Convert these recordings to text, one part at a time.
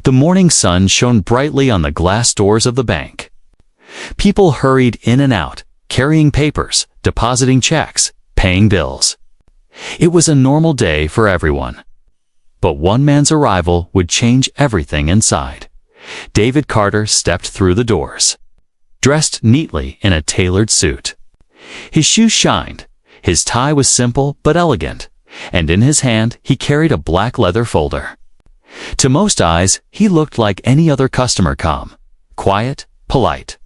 The morning sun shone brightly on the glass doors of the bank. People hurried in and out, carrying papers, depositing checks, paying bills. It was a normal day for everyone. But one man's arrival would change everything inside. David Carter stepped through the doors, dressed neatly in a tailored suit. His shoes shined, his tie was simple but elegant, and in his hand he carried a black leather folder. To most eyes, he looked like any other customer calm, quiet, polite.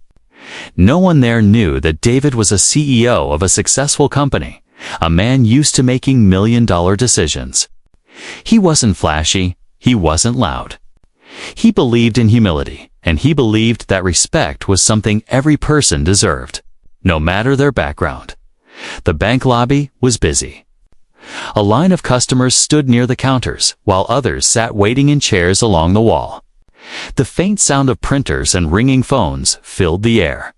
No one there knew that David was a CEO of a successful company, a man used to making million-dollar decisions. He wasn't flashy, he wasn't loud. He believed in humility, and he believed that respect was something every person deserved, no matter their background. The bank lobby was busy. A line of customers stood near the counters, while others sat waiting in chairs along the wall. The faint sound of printers and ringing phones filled the air.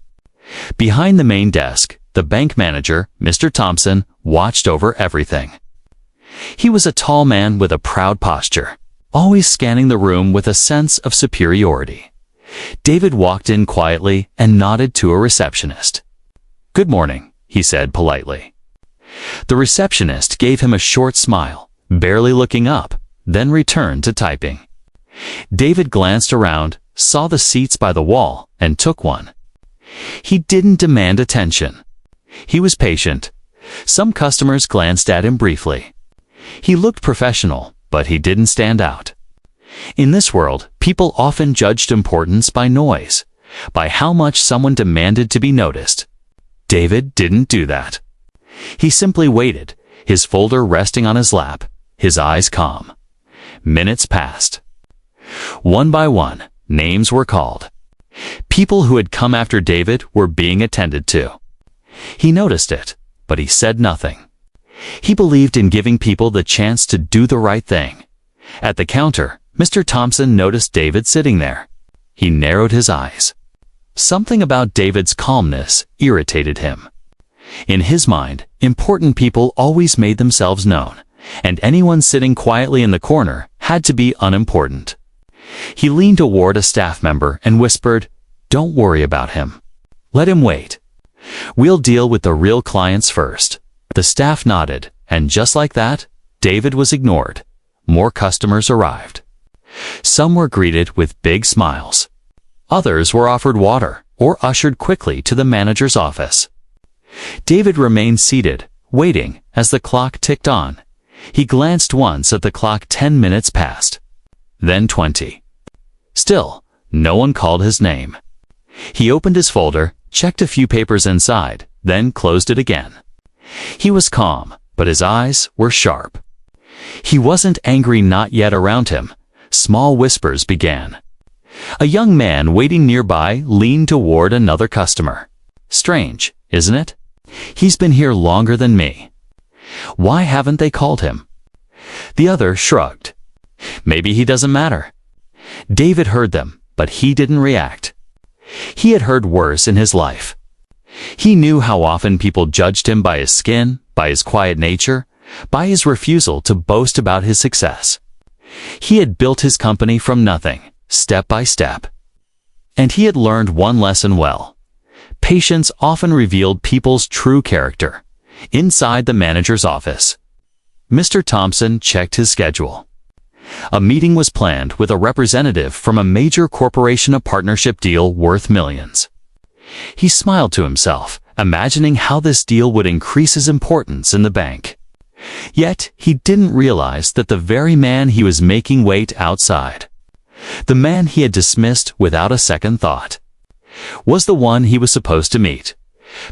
Behind the main desk, the bank manager, Mr. Thompson, watched over everything. He was a tall man with a proud posture, always scanning the room with a sense of superiority. David walked in quietly and nodded to a receptionist. "Good morning," he said politely. The receptionist gave him a short smile, barely looking up, then returned to typing. David glanced around, saw the seats by the wall, and took one. He didn't demand attention. He was patient. Some customers glanced at him briefly. He looked professional, but he didn't stand out. In this world, people often judged importance by noise, by how much someone demanded to be noticed. David didn't do that. He simply waited, his folder resting on his lap, his eyes calm. Minutes passed. One by one, names were called. People who had come after David were being attended to. He noticed it, but he said nothing. He believed in giving people the chance to do the right thing. At the counter, Mr. Thompson noticed David sitting there. He narrowed his eyes. Something about David's calmness irritated him. In his mind, important people always made themselves known, and anyone sitting quietly in the corner had to be unimportant. He leaned toward a staff member and whispered, "Don't worry about him. Let him wait. We'll deal with the real clients first." The staff nodded, and just like that, David was ignored. More customers arrived. Some were greeted with big smiles. Others were offered water or ushered quickly to the manager's office. David remained seated, waiting as the clock ticked on. He glanced once at the clock. 10 minutes passed. Then 20. Still, no one called his name. He opened his folder, checked a few papers inside, then closed it again. He was calm, but his eyes were sharp. He wasn't angry, not yet. Around him, small whispers began. A young man waiting nearby leaned toward another customer. "Strange, isn't it? He's been here longer than me. Why haven't they called him?" The other shrugged. "Maybe he doesn't matter." David heard them, but he didn't react. He had heard worse in his life. He knew how often people judged him by his skin, by his quiet nature, by his refusal to boast about his success. He had built his company from nothing, step by step. And he had learned one lesson well. Patience often revealed people's true character. Inside the manager's office, Mr. Thompson checked his schedule. A meeting was planned with a representative from a major corporation, a partnership deal worth millions. He smiled to himself, imagining how this deal would increase his importance in the bank. Yet, he didn't realize that the very man he was making wait outside, the man he had dismissed without a second thought, was the one he was supposed to meet.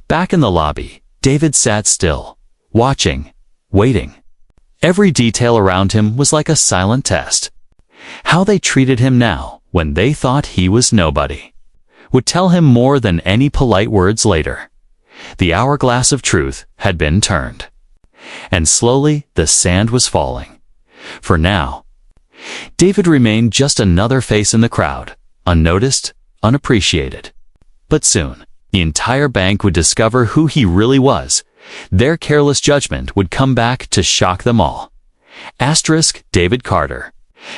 Back in the lobby, David sat still, watching, waiting. Every detail around him was like a silent test. How they treated him now, when they thought he was nobody, would tell him more than any polite words later. The hourglass of truth had been turned. And slowly the sand was falling. For now, David remained just another face in the crowd, unnoticed, unappreciated. But soon, the entire bank would discover who he really was. Their careless judgment would come back to shock them all. David Carter,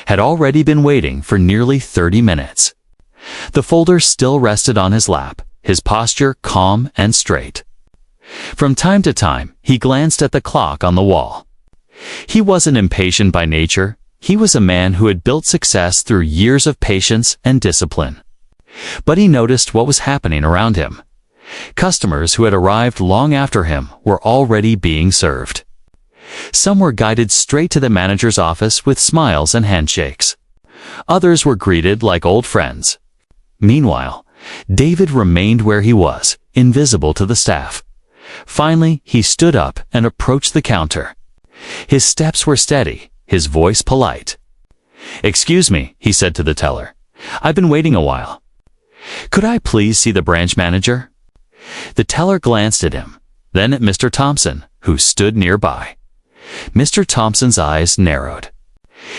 had already been waiting for nearly 30 minutes. The folder still rested on his lap, his posture calm and straight. From time to time, he glanced at the clock on the wall. He wasn't impatient by nature. He was a man who had built success through years of patience and discipline. But he noticed what was happening around him. Customers who had arrived long after him were already being served. Some were guided straight to the manager's office with smiles and handshakes. Others were greeted like old friends. Meanwhile, David remained where he was, invisible to the staff. Finally, he stood up and approached the counter. His steps were steady, his voice polite. "Excuse me," he said to the teller. "I've been waiting a while. Could I please see the branch manager?" The teller glanced at him, then at Mr. Thompson, who stood nearby. Mr. Thompson's eyes narrowed.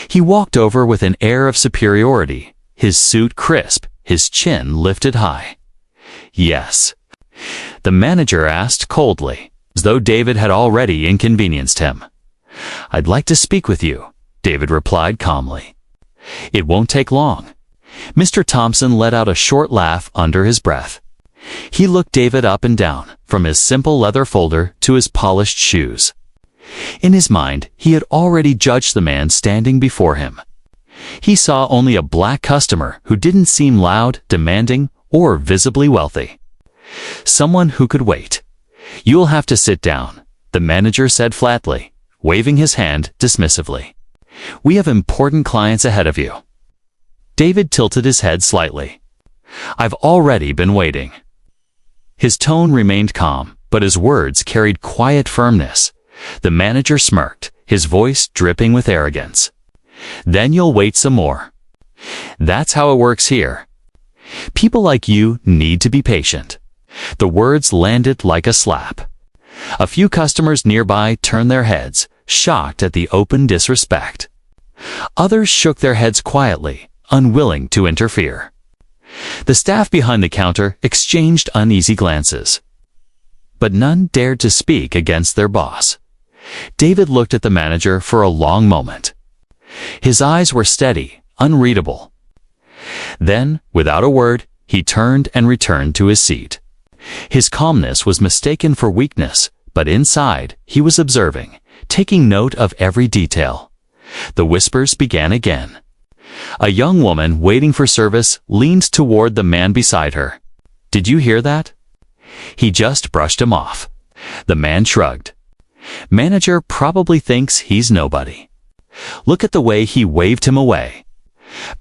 He walked over with an air of superiority, his suit crisp, his chin lifted high. "Yes?" the manager asked coldly, as though David had already inconvenienced him. "I'd like to speak with you," David replied calmly. "It won't take long." Mr. Thompson let out a short laugh under his breath. He looked David up and down, from his simple leather folder to his polished shoes. In his mind, he had already judged the man standing before him. He saw only a black customer who didn't seem loud, demanding, or visibly wealthy. Someone who could wait. "You'll have to sit down," the manager said flatly, waving his hand dismissively. "We have important clients ahead of you." David tilted his head slightly. "I've already been waiting." His tone remained calm, but his words carried quiet firmness. The manager smirked, his voice dripping with arrogance. "Then you'll wait some more. That's how it works here. People like you need to be patient." The words landed like a slap. A few customers nearby turned their heads, shocked at the open disrespect. Others shook their heads quietly, unwilling to interfere. The staff behind the counter exchanged uneasy glances. But none dared to speak against their boss. David looked at the manager for a long moment. His eyes were steady, unreadable. Then, without a word, he turned and returned to his seat. His calmness was mistaken for weakness, but inside, he was observing, taking note of every detail. The whispers began again. A young woman waiting for service leaned toward the man beside her. "Did you hear that?" He just brushed him off. The man shrugged. "Manager probably thinks he's nobody. Look at the way he waved him away."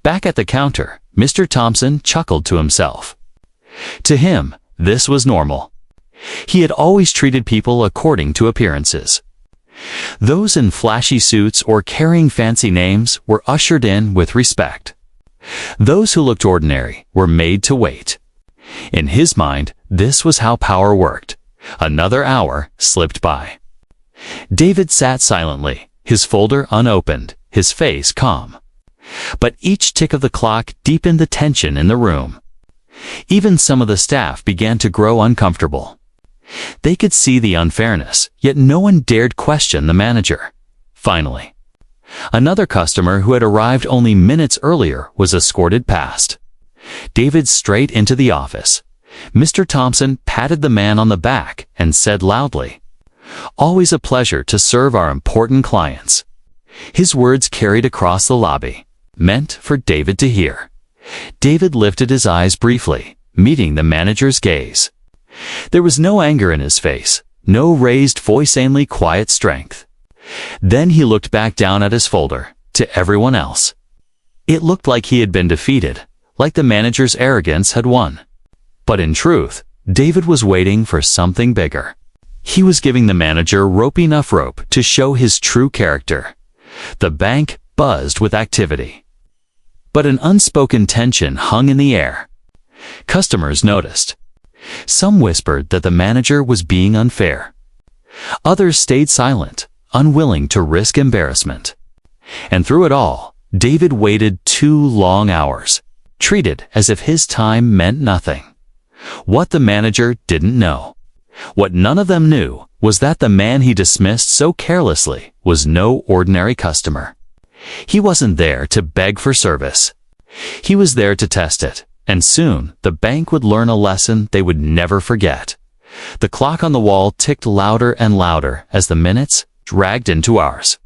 Back at the counter, Mr. Thompson chuckled to himself. To him, this was normal. He had always treated people according to appearances. Those in flashy suits or carrying fancy names were ushered in with respect. Those who looked ordinary were made to wait. In his mind, this was how power worked. Another hour slipped by. David sat silently, his folder unopened, his face calm. But each tick of the clock deepened the tension in the room. Even some of the staff began to grow uncomfortable. They could see the unfairness, yet no one dared question the manager. Finally, another customer who had arrived only minutes earlier was escorted past. David straight into the office. Mr. Thompson patted the man on the back and said loudly, "Always a pleasure to serve our important clients." His words carried across the lobby, meant for David to hear. David lifted his eyes briefly, meeting the manager's gaze. There was no anger in his face, no raised voice, only quiet strength. Then he looked back down at his folder, to everyone else. It looked like he had been defeated, like the manager's arrogance had won. But in truth, David was waiting for something bigger. He was giving the manager enough rope to show his true character. The bank buzzed with activity. But an unspoken tension hung in the air. Customers noticed. Some whispered that the manager was being unfair. Others stayed silent, unwilling to risk embarrassment. And through it all, David waited 2 long hours, treated as if his time meant nothing. What the manager didn't know, what none of them knew, was that the man he dismissed so carelessly was no ordinary customer. He wasn't there to beg for service. He was there to test it, and soon the bank would learn a lesson they would never forget. The clock on the wall ticked louder and louder as the minutes dragged into hours.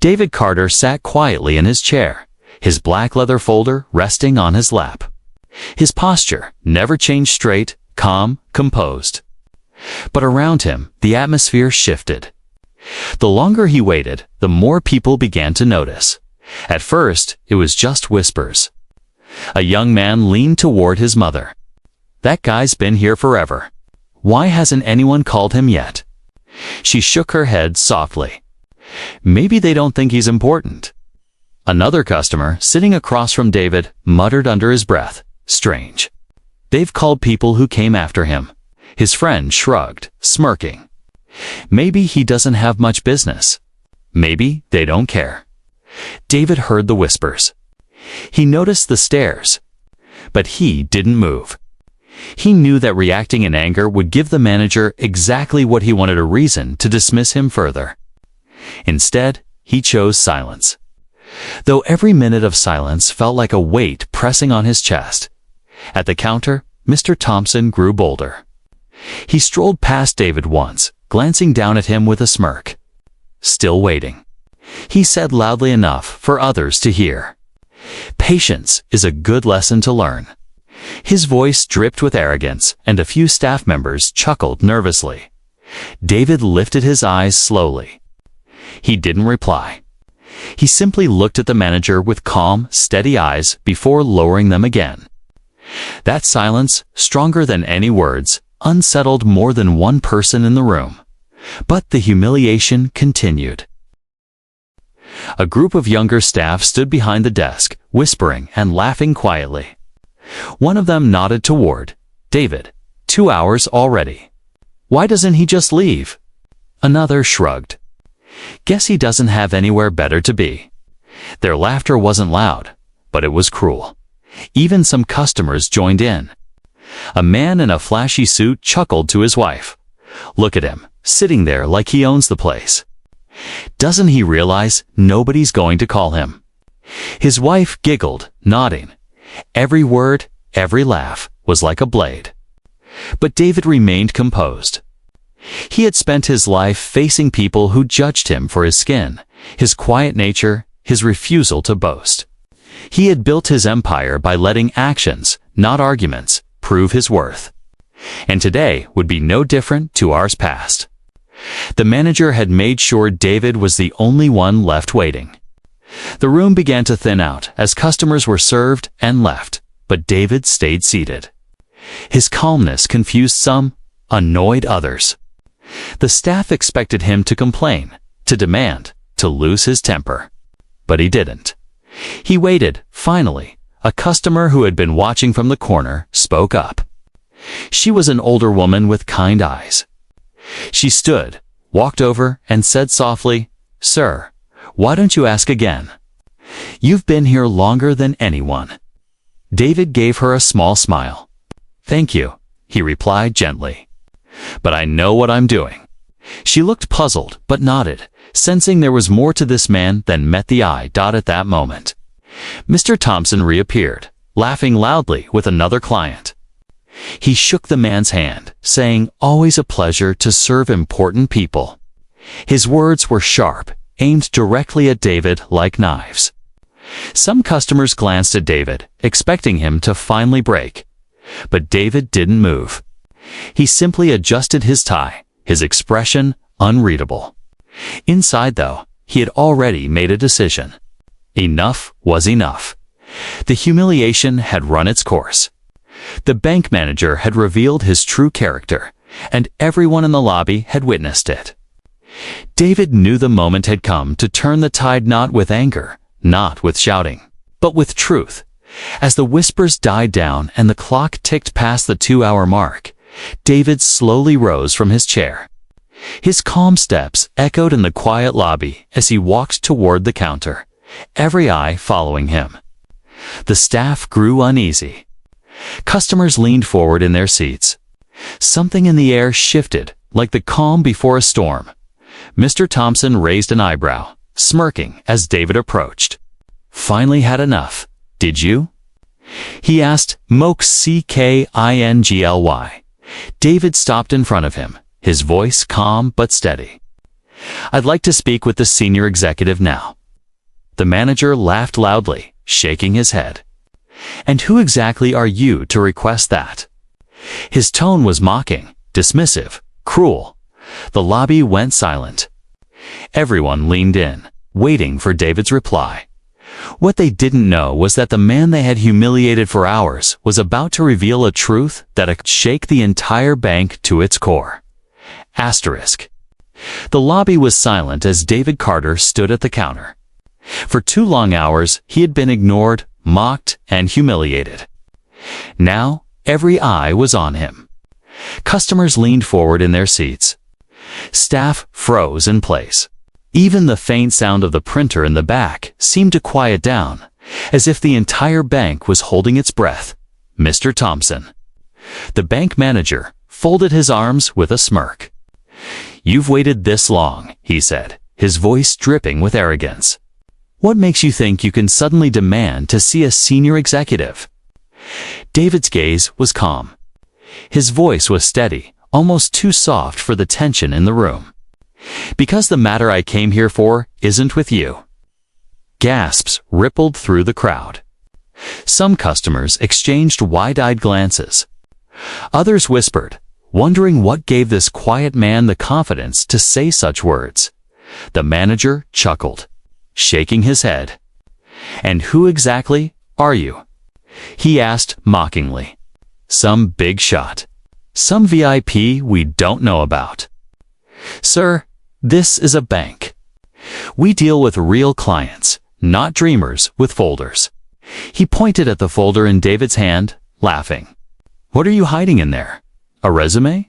David Carter sat quietly in his chair, his black leather folder resting on his lap. His posture never changed, straight, calm, composed. But around him, the atmosphere shifted. The longer he waited, the more people began to notice. At first, it was just whispers. A young man leaned toward his mother. "That guy's been here forever. Why hasn't anyone called him yet?" She shook her head softly. "Maybe they don't think he's important." Another customer, sitting across from David, muttered under his breath, "Strange. They've called people who came after him." His friend shrugged, smirking. "Maybe he doesn't have much business. Maybe they don't care." David heard the whispers. He noticed the stares. But he didn't move. He knew that reacting in anger would give the manager exactly what he wanted, a reason to dismiss him further. Instead, he chose silence. Though every minute of silence felt like a weight pressing on his chest. At the counter, Mr. Thompson grew bolder. He strolled past David once, glancing down at him with a smirk. "Still waiting," he said loudly enough for others to hear. Patience is a good lesson to learn. His voice dripped with arrogance, and a few staff members chuckled nervously. David lifted his eyes slowly. He didn't reply. He simply looked at the manager with calm, steady eyes before lowering them again. That silence, stronger than any words, unsettled more than one person in the room. But the humiliation continued. A group of younger staff stood behind the desk, whispering and laughing quietly. One of them nodded toward David. 2 hours already. Why doesn't he just leave? Another shrugged. Guess he doesn't have anywhere better to be. Their laughter wasn't loud, but it was cruel. Even some customers joined in. A man in a flashy suit chuckled to his wife. Look at him, sitting there like he owns the place. Doesn't he realize nobody's going to call him? His wife giggled, nodding. Every word, every laugh was like a blade. But David remained composed. He had spent his life facing people who judged him for his skin, his quiet nature, his refusal to boast. He had built his empire by letting actions, not arguments, prove his worth. And today would be no different to ours past. The manager had made sure David was the only one left waiting. The room began to thin out as customers were served and left, but David stayed seated. His calmness confused some, annoyed others. The staff expected him to complain, to demand, to lose his temper. But he didn't. He waited. Finally, a customer who had been watching from the corner spoke up. She was an older woman with kind eyes. She stood, walked over, and said softly, "Sir, why don't you ask again? You've been here longer than anyone." David gave her a small smile. "Thank you," he replied gently. "But I know what I'm doing." She looked puzzled, but nodded, sensing there was more to this man than met the eye. At that moment, Mr. Thompson reappeared, laughing loudly with another client. He shook the man's hand, saying, "Always a pleasure to serve important people." His words were sharp, aimed directly at David like knives. Some customers glanced at David, expecting him to finally break. But David didn't move. He simply adjusted his tie, his expression unreadable. Inside, though, he had already made a decision. Enough was enough. The humiliation had run its course. The bank manager had revealed his true character, and everyone in the lobby had witnessed it. David knew the moment had come to turn the tide, not with anger, not with shouting, but with truth. As the whispers died down and the clock ticked past the 2-hour mark, David slowly rose from his chair. His calm steps echoed in the quiet lobby as he walked toward the counter, every eye following him. The staff grew uneasy. Customers leaned forward in their seats. Something in the air shifted, like the calm before a storm. Mr. Thompson raised an eyebrow, smirking as David approached. "Finally had enough, did you?" he asked, Mokingly. David stopped in front of him, his voice calm but steady. "I'd like to speak with the senior executive now." The manager laughed loudly, shaking his head. "And who exactly are you to request that?" His tone was mocking, dismissive, cruel. The lobby went silent. Everyone leaned in, waiting for David's reply. What they didn't know was that the man they had humiliated for hours was about to reveal a truth that would shake the entire bank to its core. Asterisk. The lobby was silent as David Carter stood at the counter. For 2 long hours, he had been ignored, mocked, and humiliated. Now, every eye was on him. Customers leaned forward in their seats. Staff froze in place. Even the faint sound of the printer in the back seemed to quiet down, as if the entire bank was holding its breath. Mr. Thompson. The bank manager folded his arms with a smirk. "You've waited this long," he said, his voice dripping with arrogance. "What makes you think you can suddenly demand to see a senior executive?" David's gaze was calm. His voice was steady, almost too soft for the tension in the room. "Because the matter I came here for isn't with you." Gasps rippled through the crowd. Some customers exchanged wide-eyed glances. Others whispered, wondering what gave this quiet man the confidence to say such words. The manager chuckled, shaking his head. "And who exactly are you?" he asked mockingly. "Some big shot. Some VIP we don't know about." "Sir, this is a bank. We deal with real clients, not dreamers with folders." He pointed at the folder in David's hand, laughing. "What are you hiding in there? A resume?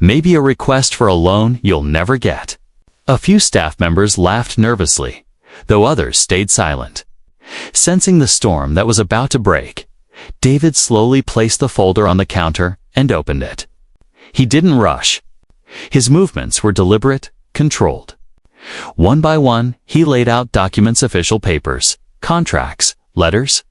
Maybe a request for a loan you'll never get." A few staff members laughed nervously, though others stayed silent. Sensing the storm that was about to break, David slowly placed the folder on the counter and opened it. He didn't rush. His movements were deliberate, controlled. One by one, he laid out documents, official papers, contracts, letters.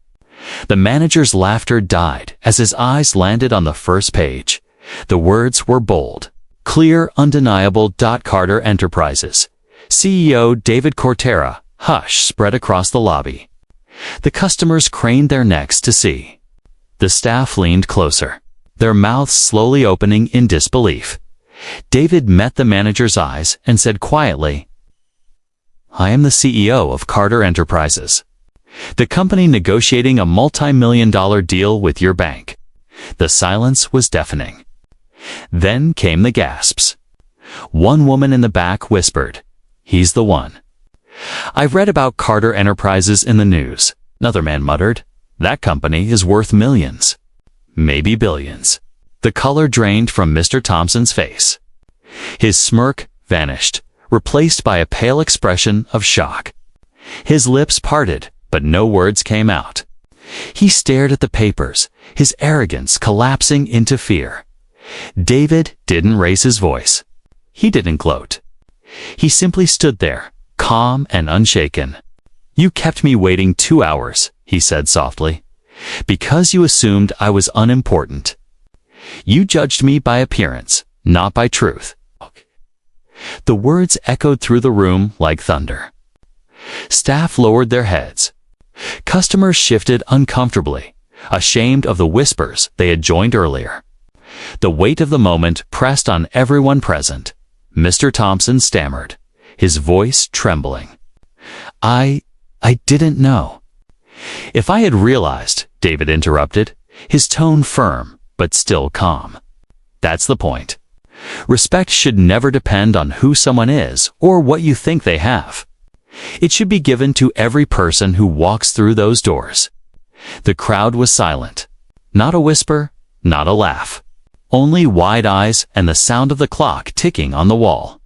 The manager's laughter died as his eyes landed on the first page. The words were bold, clear, undeniable. Carter Enterprises. CEO David Cortera. Hush spread across the lobby. The customers craned their necks to see. The staff leaned closer, their mouths slowly opening in disbelief. David met the manager's eyes and said quietly, "I am the CEO of Carter Enterprises, the company negotiating a multi-million-dollar deal with your bank." The silence was deafening. Then came the gasps. One woman in the back whispered, "He's the one." "I've read about Carter Enterprises in the news," another man muttered. "That company is worth millions, maybe billions." The color drained from Mr. Thompson's face. His smirk vanished, replaced by a pale expression of shock. His lips parted, but no words came out. He stared at the papers, his arrogance collapsing into fear. David didn't raise his voice. He didn't gloat. He simply stood there, calm and unshaken. "You kept me waiting 2 hours," he said softly, "because you assumed I was unimportant. You judged me by appearance, not by truth." The words echoed through the room like thunder. Staff lowered their heads. Customers shifted uncomfortably, ashamed of the whispers they had joined earlier. The weight of the moment pressed on everyone present. Mr. Thompson stammered, his voice trembling. I didn't know." "If I had realized," David interrupted, his tone firm but still calm. "That's the point. Respect should never depend on who someone is or what you think they have. It should be given to every person who walks through those doors." The crowd was silent. Not a whisper, not a laugh. Only wide eyes and the sound of the clock ticking on the wall.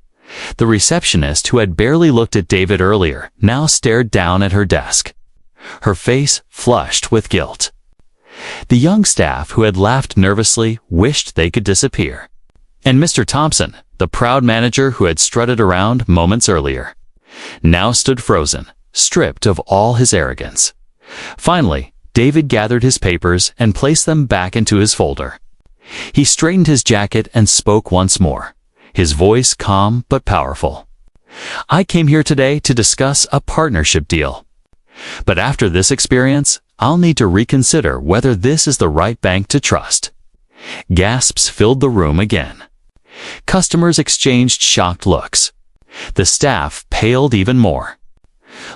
The receptionist, who had barely looked at David earlier, now stared down at her desk, her face flushed with guilt. The young staff, who had laughed nervously, wished they could disappear. And Mr. Thompson, the proud manager who had strutted around moments earlier, now stood frozen, stripped of all his arrogance. Finally, David gathered his papers and placed them back into his folder. He straightened his jacket and spoke once more, his voice calm but powerful. "I came here today to discuss a partnership deal. But after this experience, I'll need to reconsider whether this is the right bank to trust." Gasps filled the room again. Customers exchanged shocked looks. The staff paled even more.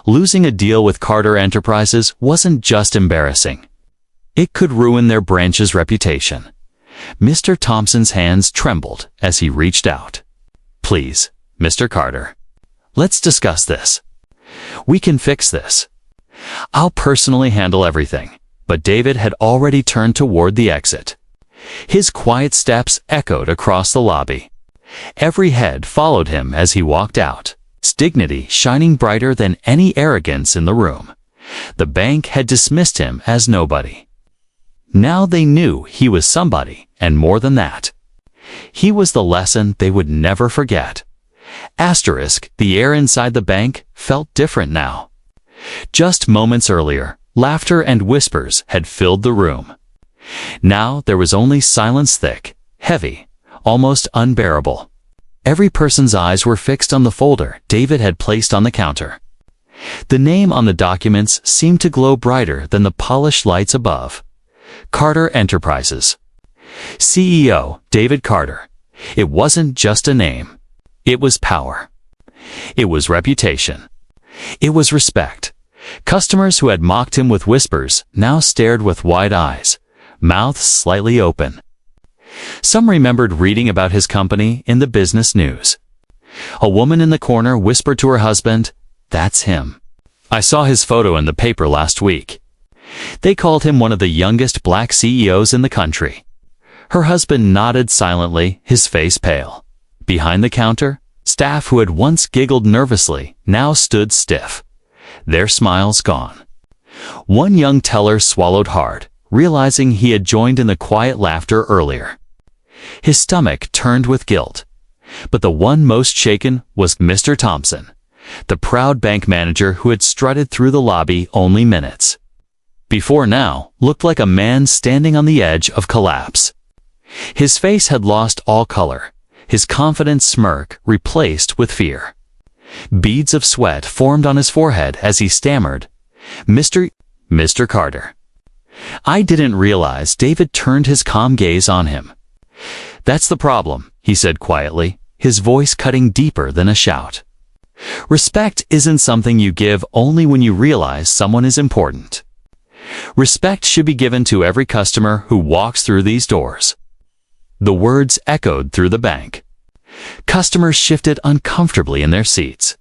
Losing a deal with Carter Enterprises wasn't just embarrassing. It could ruin their branch's reputation. Mr. Thompson's hands trembled as he reached out. "Please, Mr. Carter, let's discuss this. We can fix this. I'll personally handle everything." But David had already turned toward the exit. His quiet steps echoed across the lobby. Every head followed him as he walked out, his dignity shining brighter than any arrogance in the room. The bank had dismissed him as nobody. Now they knew he was somebody, and more than that. He was the lesson they would never forget. Asterisk, the air inside the bank felt different now. Just moments earlier, laughter and whispers had filled the room. Now there was only silence, thick, heavy, almost unbearable. Every person's eyes were fixed on the folder David had placed on the counter. The name on the documents seemed to glow brighter than the polished lights above. Carter Enterprises. CEO David Carter. It wasn't just a name. It was power. It was reputation. It was respect. Customers who had mocked him with whispers now stared with wide eyes, mouths slightly open. Some remembered reading about his company in the business news. A woman in the corner whispered to her husband, "That's him. I saw his photo in the paper last week." They called him one of the youngest black CEOs in the country. Her husband nodded silently, his face pale. Behind the counter, staff who had once giggled nervously now stood stiff, their smiles gone. One young teller swallowed hard, realizing he had joined in the quiet laughter earlier. His stomach turned with guilt. But the one most shaken was Mr. Thompson, the proud bank manager who had strutted through the lobby only minutes before now looked like a man standing on the edge of collapse. His face had lost all color, his confident smirk replaced with fear. Beads of sweat formed on his forehead as he stammered, Mr. Carter." "I didn't realize." David turned his calm gaze on him. "That's the problem," he said quietly, his voice cutting deeper than a shout. "Respect isn't something you give only when you realize someone is important. Respect should be given to every customer who walks through these doors." The words echoed through the bank. Customers shifted uncomfortably in their seats,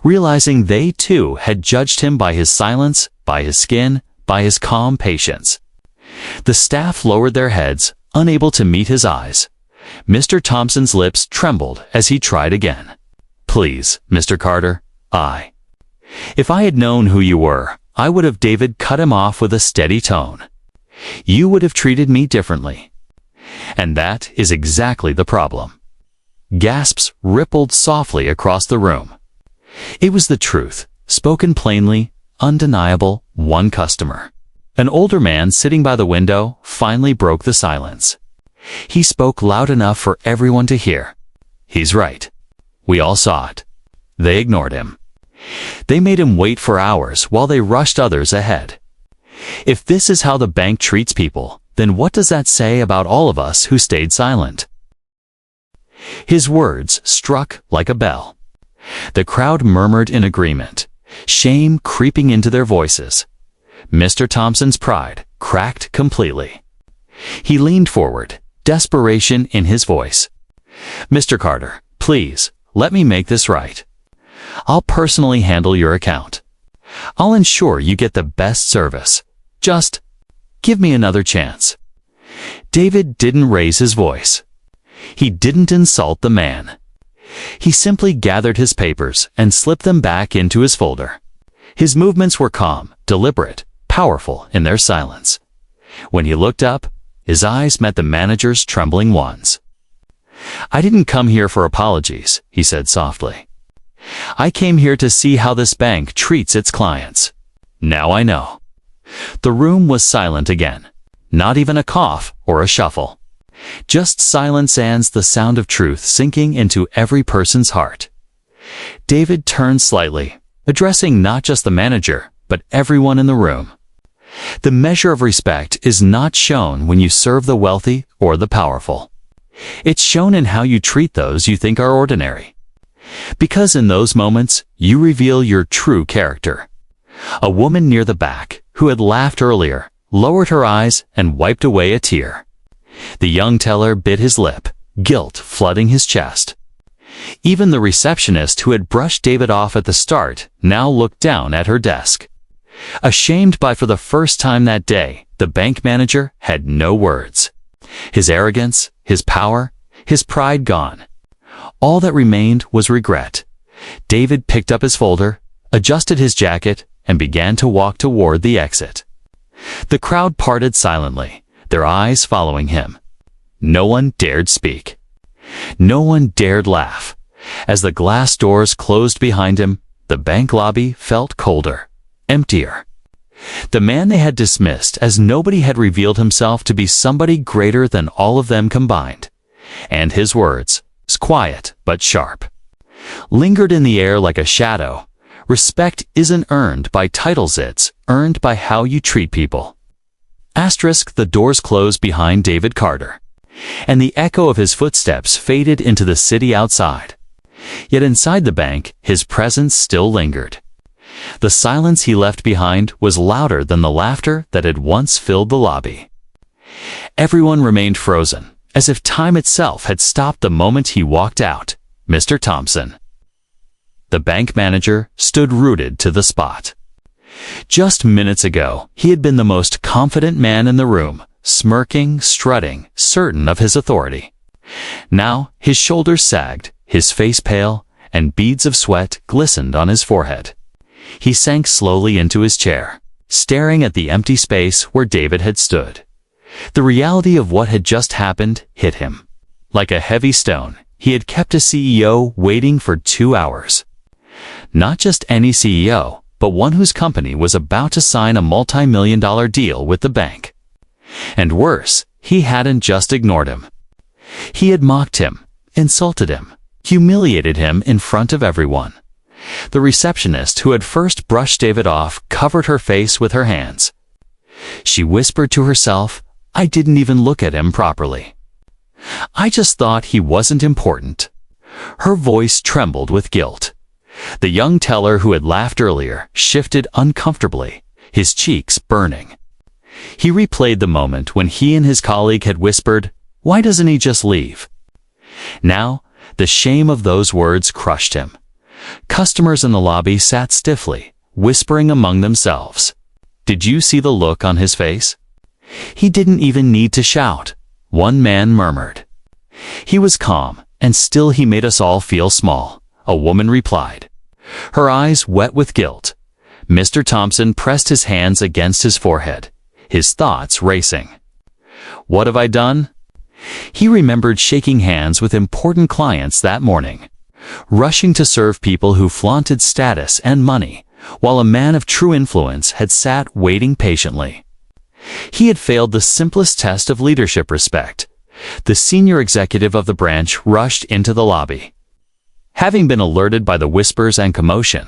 realizing they too had judged him by his silence, by his skin, by his calm patience. The staff lowered their heads, unable to meet his eyes. Mr. Thompson's lips trembled as he tried again. "Please, Mr. Carter, If I had known who you were, I would have." David cut him off with a steady tone. "You would have treated me differently. And that is exactly the problem." Gasps rippled softly across the room. It was the truth, spoken plainly, undeniable. One customer, an older man sitting by the window, finally broke the silence. He spoke loud enough for everyone to hear. "He's right. We all saw it. They ignored him. They made him wait for hours while they rushed others ahead. If this is how the bank treats people, then what does that say about all of us who stayed silent?" His words struck like a bell. The crowd murmured in agreement, shame creeping into their voices. Mr. Thompson's pride cracked completely. He leaned forward, desperation in his voice. "Mr. Carter, please, let me make this right. I'll personally handle your account. I'll ensure you get the best service. Just give me another chance." David didn't raise his voice. He didn't insult the man. He simply gathered his papers and slipped them back into his folder. His movements were calm, deliberate, powerful in their silence. When he looked up, his eyes met the manager's trembling ones. "I didn't come here for apologies," he said softly. I came here to see how this bank treats its clients. Now I know." The room was silent again. Not even a cough or a shuffle. Just silence and the sound of truth sinking into every person's heart. David turned slightly, addressing not just the manager, but everyone in the room. The measure of respect is not shown when you serve the wealthy or the powerful. It's shown in how you treat those you think are ordinary. Because in those moments, you reveal your true character. A woman near the back, who had laughed earlier, lowered her eyes and wiped away a tear. The young teller bit his lip, guilt flooding his chest. Even the receptionist who had brushed David off at the start now looked down at her desk. Ashamed by for the first time that day, the bank manager had no words. His arrogance, his power, his pride gone. All that remained was regret. David picked up his folder, adjusted his jacket, and began to walk toward the exit. The crowd parted silently, their eyes following him. No one dared speak. No one dared laugh. As the glass doors closed behind him, the bank lobby felt colder, emptier. The man they had dismissed as nobody had revealed himself to be somebody greater than all of them combined. And his words, quiet but sharp, lingered in the air like a shadow. Respect isn't earned by titles, it's earned by how you treat people. The doors closed behind David Carter, and the echo of his footsteps faded into the city outside. Yet inside the bank, his presence still lingered. The silence he left behind was louder than the laughter that had once filled the lobby. Everyone remained frozen, as if time itself had stopped the moment he walked out. Mr. Thompson, the bank manager, stood rooted to the spot. Just minutes ago, he had been the most confident man in the room, smirking, strutting, certain of his authority. Now, his shoulders sagged, his face pale, and beads of sweat glistened on his forehead. He sank slowly into his chair, staring at the empty space where David had stood. The reality of what had just happened hit him. Like a heavy stone, he had kept a CEO waiting for 2 hours. Not just any CEO, but one whose company was about to sign a multi-million-dollar deal with the bank. And worse, he hadn't just ignored him. He had mocked him, insulted him, humiliated him in front of everyone. The receptionist who had first brushed David off covered her face with her hands. She whispered to herself, "I didn't even look at him properly. I just thought he wasn't important." Her voice trembled with guilt. The young teller who had laughed earlier shifted uncomfortably, his cheeks burning. He replayed the moment when he and his colleague had whispered, "Why doesn't he just leave?" Now, the shame of those words crushed him. Customers in the lobby sat stiffly, whispering among themselves. Did you see the look on his face? He didn't even need to shout, one man murmured. He was calm, and still he made us all feel small, a woman replied, her eyes wet with guilt. Mr. Thompson pressed his hands against his forehead, his thoughts racing. What have I done? He remembered shaking hands with important clients that morning, rushing to serve people who flaunted status and money, while a man of true influence had sat waiting patiently. He had failed the simplest test of leadership respect. The senior executive of the branch rushed into the lobby. Having been alerted by the whispers and commotion,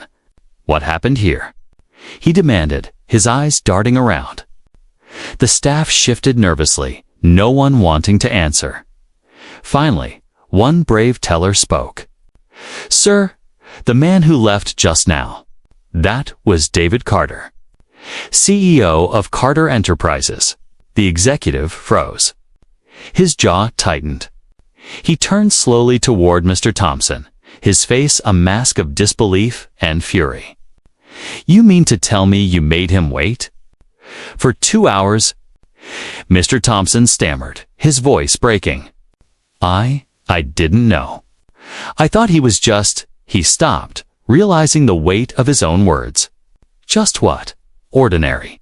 "What happened here?" he demanded, his eyes darting around. The staff shifted nervously, no one wanting to answer. Finally, one brave teller spoke. "Sir, the man who left just now." That was David Carter, CEO of Carter Enterprises. The executive froze. His jaw tightened. He turned slowly toward Mr. Thompson, his face a mask of disbelief and fury. "You mean to tell me you made him wait? For 2 hours?" Mr. Thompson stammered, his voice breaking. I didn't know. I thought he was just..." He stopped, realizing the weight of his own words. Just what? Ordinary.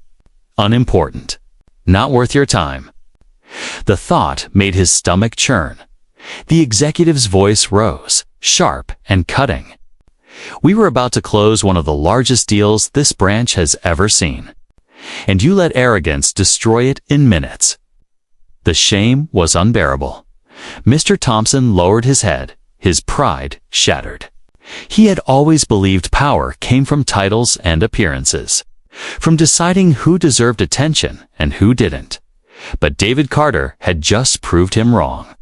Unimportant. Not worth your time. The thought made his stomach churn. The executive's voice rose, sharp and cutting. We were about to close one of the largest deals this branch has ever seen. And you let arrogance destroy it in minutes." The shame was unbearable. Mr. Thompson lowered his head, his pride shattered. He had always believed power came from titles and appearances, from deciding who deserved attention and who didn't. But David Carter had just proved him wrong.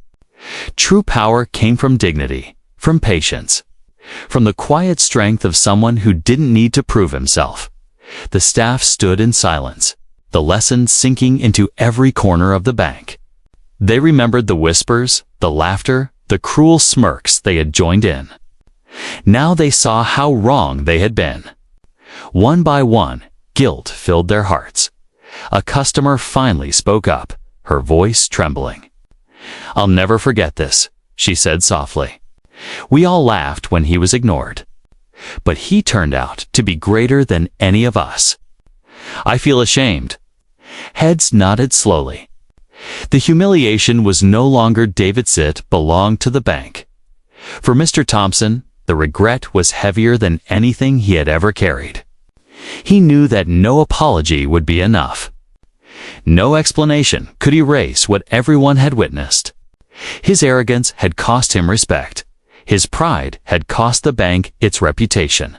True power came from dignity, from patience, from the quiet strength of someone who didn't need to prove himself. The staff stood in silence, the lesson sinking into every corner of the bank. They remembered the whispers, the laughter, the cruel smirks they had joined in. Now they saw how wrong they had been. One by one, guilt filled their hearts. A customer finally spoke up, her voice trembling. "I'll never forget this," she said softly. We all laughed when he was ignored. But he turned out to be greater than any of us. "I feel ashamed." Heads nodded slowly. The humiliation was no longer David's, it belonged to the bank. For Mr. Thompson, the regret was heavier than anything he had ever carried. He knew that no apology would be enough. No explanation could erase what everyone had witnessed. His arrogance had cost him respect. His pride had cost the bank its reputation.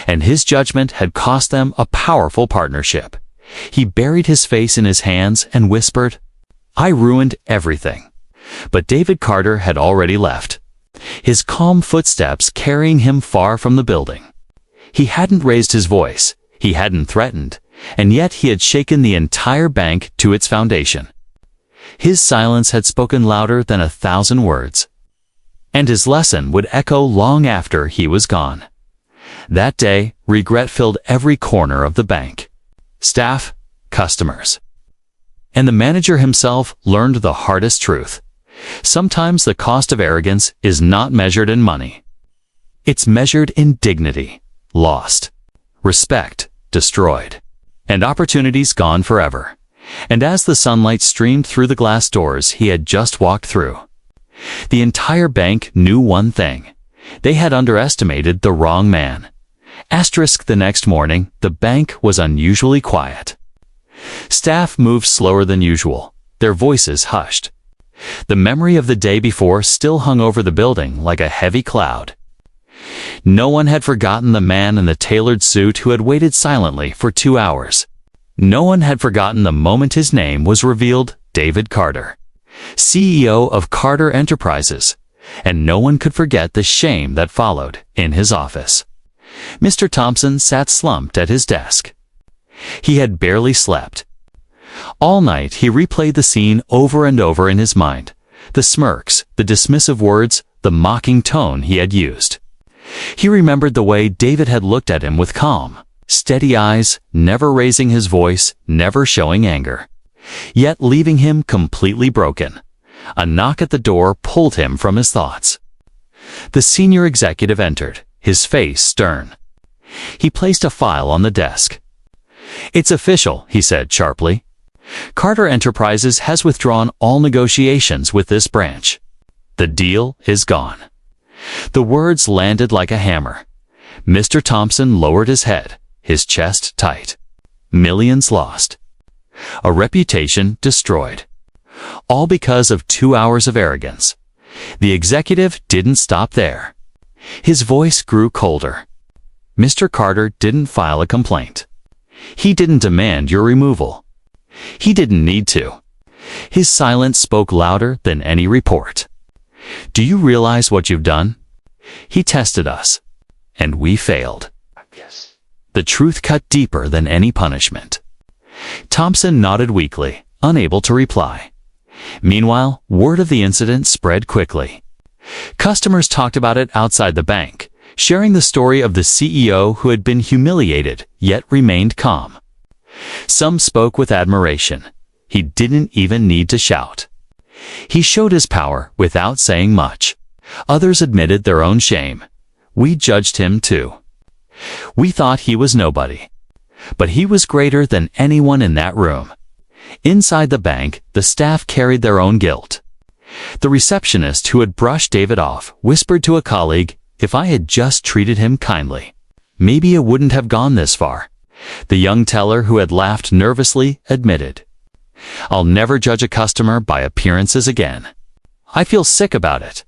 And his judgment had cost them a powerful partnership. He buried his face in his hands and whispered, "I ruined everything." But David Carter had already left, his calm footsteps carrying him far from the building. He hadn't raised his voice, he hadn't threatened, and yet he had shaken the entire bank to its foundation. His silence had spoken louder than 1,000 words. And his lesson would echo long after he was gone. That day, regret filled every corner of the bank. Staff, customers. And the manager himself learned the hardest truth. Sometimes the cost of arrogance is not measured in money. It's measured in dignity, lost, respect, destroyed, and opportunities gone forever. And as the sunlight streamed through the glass doors he had just walked through, the entire bank knew one thing. They had underestimated the wrong man. The next morning, the bank was unusually quiet. Staff moved slower than usual, their voices hushed. The memory of the day before still hung over the building like a heavy cloud. No one had forgotten the man in the tailored suit who had waited silently for 2 hours. No one had forgotten the moment his name was revealed, David Carter, CEO of Carter Enterprises, and no one could forget the shame that followed in his office. Mr. Thompson sat slumped at his desk. He had barely slept. All night he replayed the scene over and over in his mind, the smirks, the dismissive words, the mocking tone he had used. He remembered the way David had looked at him with calm, steady eyes, never raising his voice, never showing anger, yet leaving him completely broken. A knock at the door pulled him from his thoughts. The senior executive entered, his face stern. He placed a file on the desk. "It's official," he said sharply. "Carter Enterprises has withdrawn all negotiations with this branch. The deal is gone." The words landed like a hammer. Mr. Thompson lowered his head, his chest tight. Millions lost. A reputation destroyed. All because of 2 hours of arrogance. The executive didn't stop there. His voice grew colder. Mr. Carter didn't file a complaint. He didn't demand your removal. He didn't need to. His silence spoke louder than any report. "Do you realize what you've done? He tested us, and we failed." Yes. The truth cut deeper than any punishment. Thompson nodded weakly, unable to reply. Meanwhile, word of the incident spread quickly. Customers talked about it outside the bank, sharing the story of the CEO who had been humiliated yet remained calm. Some spoke with admiration. He didn't even need to shout. He showed his power without saying much. Others admitted their own shame. We judged him too. We thought he was nobody. But he was greater than anyone in that room. Inside the bank, the staff carried their own guilt. The receptionist who had brushed David off whispered to a colleague, If I had just treated him kindly, maybe it wouldn't have gone this far. The young teller who had laughed nervously admitted. I'll never judge a customer by appearances again. I feel sick about it.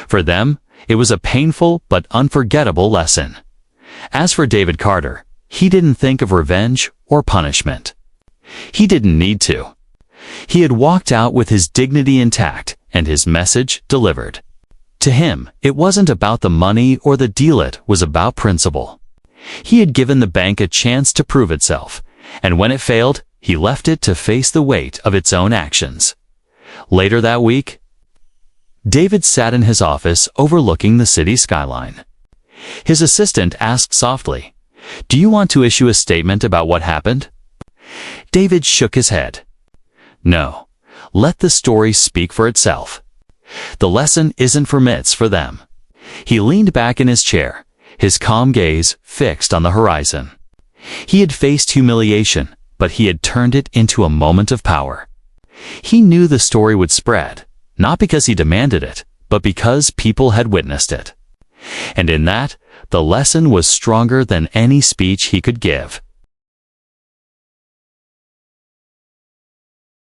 For them, it was a painful but unforgettable lesson. As for David Carter, he didn't think of revenge or punishment. He didn't need to. He had walked out with his dignity intact and his message delivered. To him, it wasn't about the money or the deal, it was about principle. He had given the bank a chance to prove itself, and when it failed, he left it to face the weight of its own actions. Later that week, David sat in his office overlooking the city skyline. His assistant asked softly, "Do you want to issue a statement about what happened?" David shook his head. "No, let the story speak for itself. The lesson isn't for me, it's for them." He leaned back in his chair, his calm gaze fixed on the horizon. He had faced humiliation, but he had turned it into a moment of power. He knew the story would spread, not because he demanded it, but because people had witnessed it. And in that, the lesson was stronger than any speech he could give.